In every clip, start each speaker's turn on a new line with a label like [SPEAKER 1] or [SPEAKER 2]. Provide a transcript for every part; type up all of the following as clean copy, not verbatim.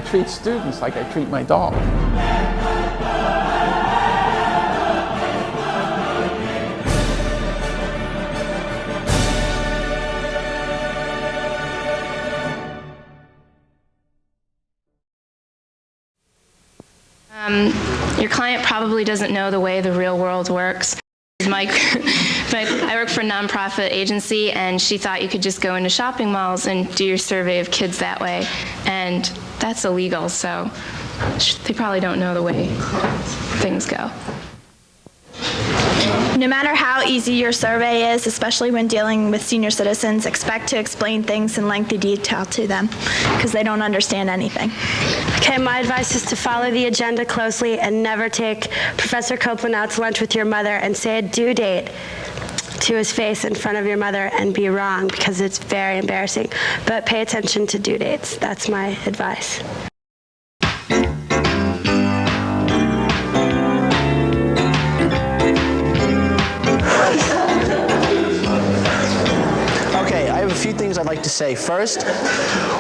[SPEAKER 1] treat students like I treat my dog.
[SPEAKER 2] Your client probably doesn't know the way the real world works. I work for a nonprofit agency, and she thought you could just go into shopping malls and do your survey of kids that way, and that's illegal, so they probably don't know the way things go.
[SPEAKER 3] No matter how easy your survey is, especially when dealing with senior citizens, expect to explain things in lengthy detail to them because they don't understand anything.
[SPEAKER 4] Okay, my advice is to follow the agenda closely and never take Professor Coplin out to lunch with your mother and say a due date to his face in front of your mother and be wrong because it's very embarrassing. But pay attention to due dates. That's my advice.
[SPEAKER 5] A few things I'd like to say. First,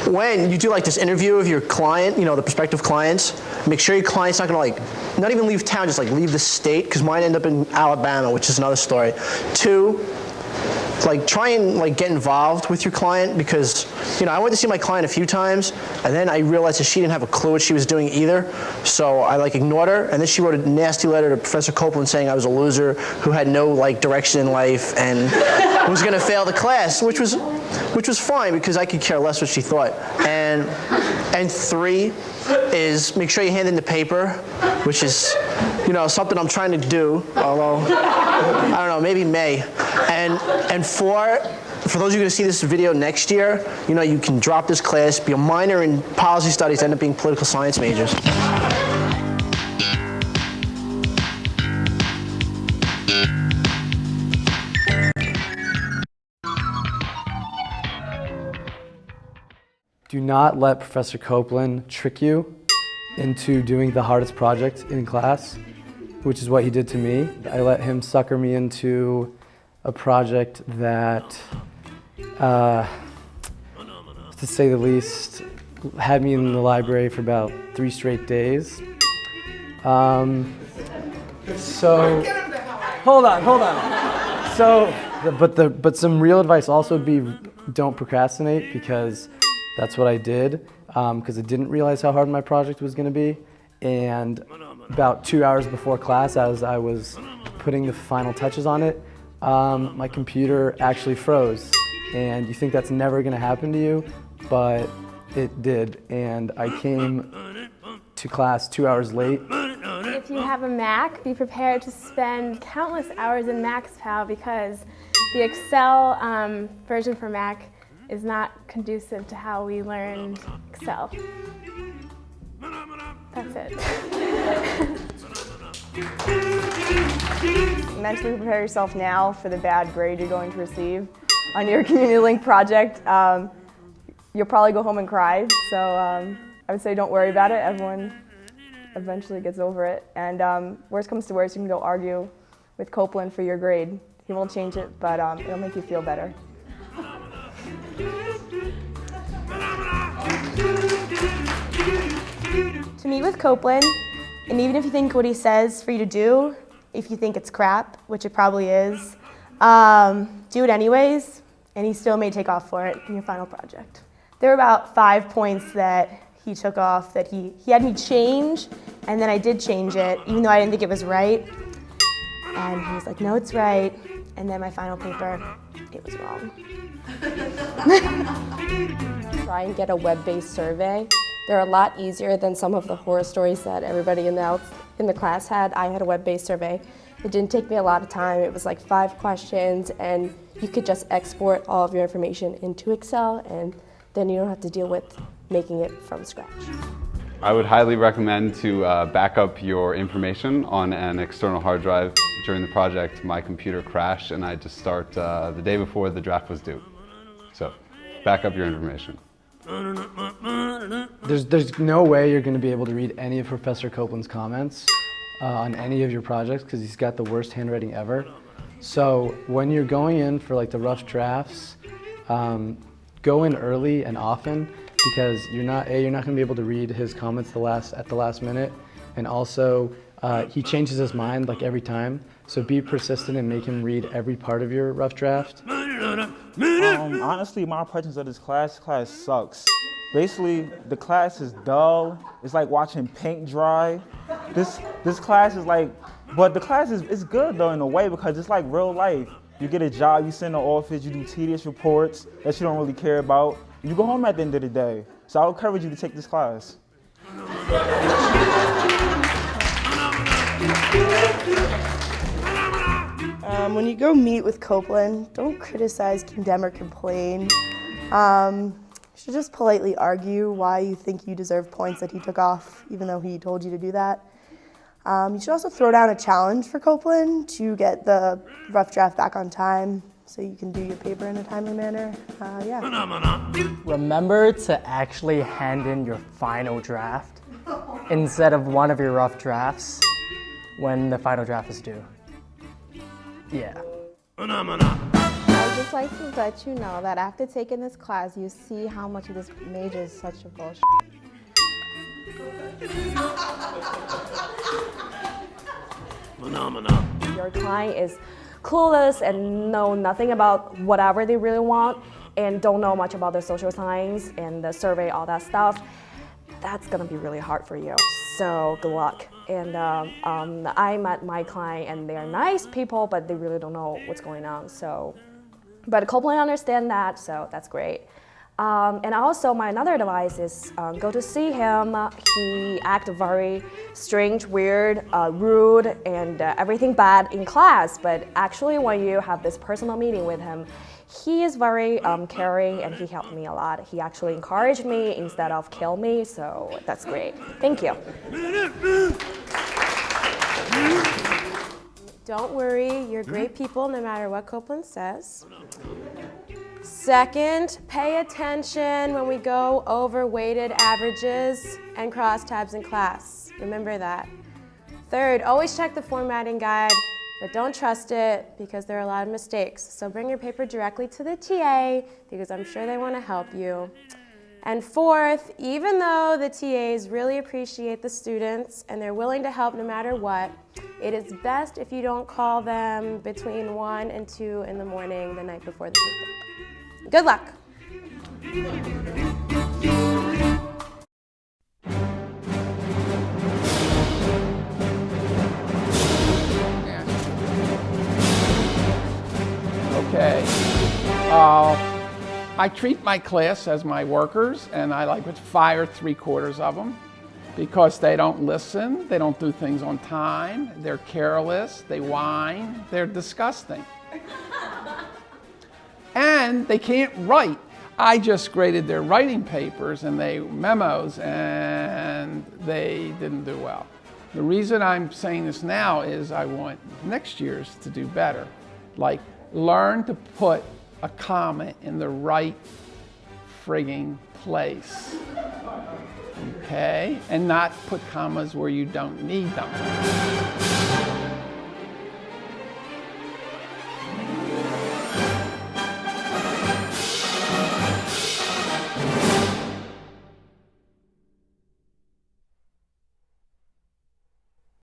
[SPEAKER 5] when you do like this interview of your client, the prospective clients, make sure your client's not gonna not even leave town, just leave the state, because mine end up in Alabama, which is another story. Two, try and get involved with your client, because I went to see my client a few times, and then I realized that she didn't have a clue what she was doing either. So I ignored her, and then she wrote a nasty letter to Professor Coplin saying I was a loser who had no direction in life and was going to fail the class, which was fine because I could care less what she thought. And three is make sure you hand in the paper, which is something I'm trying to do, although I don't know, maybe May. And four, for those of you who see this video next year, you can drop this class, be a minor in policy studies, end up being political science majors.
[SPEAKER 6] Do not let Professor Coplin trick you into doing the hardest project in class, which is what he did to me. I let him sucker me into a project that, to say the least, had me in the library for about 3 straight days. So, hold on. So, but some real advice also would be don't procrastinate, because that's what I did, because I didn't realize how hard my project was going to be. And about 2 hours before class, as I was putting the final touches on it, my computer actually froze. And you think that's never going to happen to you, but it did. And I came to class 2 hours late.
[SPEAKER 7] If you have a Mac, be prepared to spend countless hours in Maxwell, because the Excel version for Mac is not conducive to how we learned Excel. That's it.
[SPEAKER 8] Mentally prepare yourself now for the bad grade you're going to receive on your Community Link project. You'll probably go home and cry, so I would say don't worry about it. Everyone eventually gets over it. And worst comes to worst, you can go argue with Coplin for your grade. He won't change it, but it'll make you feel better.
[SPEAKER 9] To meet with Coplin, and even if you think what he says for you to do, if you think it's crap, which it probably is, do it anyways, and he still may take off for it in your final project. There were about 5 points that he took off that he had me change, and then I did change it, even though I didn't think it was right. And he was like, no, it's right. And then my final paper, it was wrong.
[SPEAKER 10] Try and get a web-based survey. They're a lot easier than some of the horror stories that everybody in the class had. I had a web-based survey. It didn't take me a lot of time. It was 5 questions, and you could just export all of your information into Excel, and then you don't have to deal with making it from scratch.
[SPEAKER 11] I would highly recommend to back up your information on an external hard drive. During the project, my computer crashed, and I had to start the day before the draft was due. So, back up your information.
[SPEAKER 6] There's no way you're going to be able to read any of Professor Coplin's comments on any of your projects, because he's got the worst handwriting ever. So when you're going in for the rough drafts, go in early and often, because you're not going to be able to read his comments at the last minute, and also he changes his mind like every time. So be persistent and make him read every part of your rough draft.
[SPEAKER 12] Honestly, my impressions of this class sucks. Basically, the class is dull. It's like watching paint dry. This class is like, but the class is good though in a way because it's like real life. You get a job, you sit in the office, you do tedious reports that you don't really care about. You go home at the end of the day. So I would encourage you to take this class.
[SPEAKER 9] When you go meet with Coplin, don't criticize, condemn, or complain. You should just politely argue why you think you deserve points that he took off, even though he told you to do that. You should also throw down a challenge for Coplin to get the rough draft back on time so you can do your paper in a timely manner.
[SPEAKER 13] Remember to actually hand in your final draft instead of one of your rough drafts when the final draft is due. Yeah.
[SPEAKER 10] I'd just like to let you know that after taking this class, you see how much of this major is such a bullshit.
[SPEAKER 14] Your client is clueless and know nothing about whatever they really want and don't know much about the social science and the survey, all that stuff. That's gonna be really hard for you. So good luck. And I met my client and they're nice people, but they really don't know what's going on. So, but Coplin understand that, so that's great. And also my another advice is go to see him. He act very strange, weird, rude, and everything bad in class. But actually when you have this personal meeting with him, he is very caring and he helped me a lot. He actually encouraged me instead of kill me, so that's great. Thank you.
[SPEAKER 9] Don't worry, you're great people no matter what Coplin says. Second, pay attention when we go over weighted averages and crosstabs in class. Remember that. Third, always check the formatting guide, but don't trust it because there are a lot of mistakes. So bring your paper directly to the TA because I'm sure they want to help you. And fourth, even though the TAs really appreciate the students and they're willing to help no matter what, it is best if you don't call them between 1 and 2 in the morning the night before the paper. Good luck.
[SPEAKER 1] Okay. I treat my class as my workers, and I like to fire 3/4 of them because they don't listen, they don't do things on time, they're careless, they whine, they're disgusting. And they can't write. I just graded their writing papers and memos, and they didn't do well. The reason I'm saying this now is I want next year's to do better. Like, learn to put a comma in the right frigging place, okay? And not put commas where you don't need them.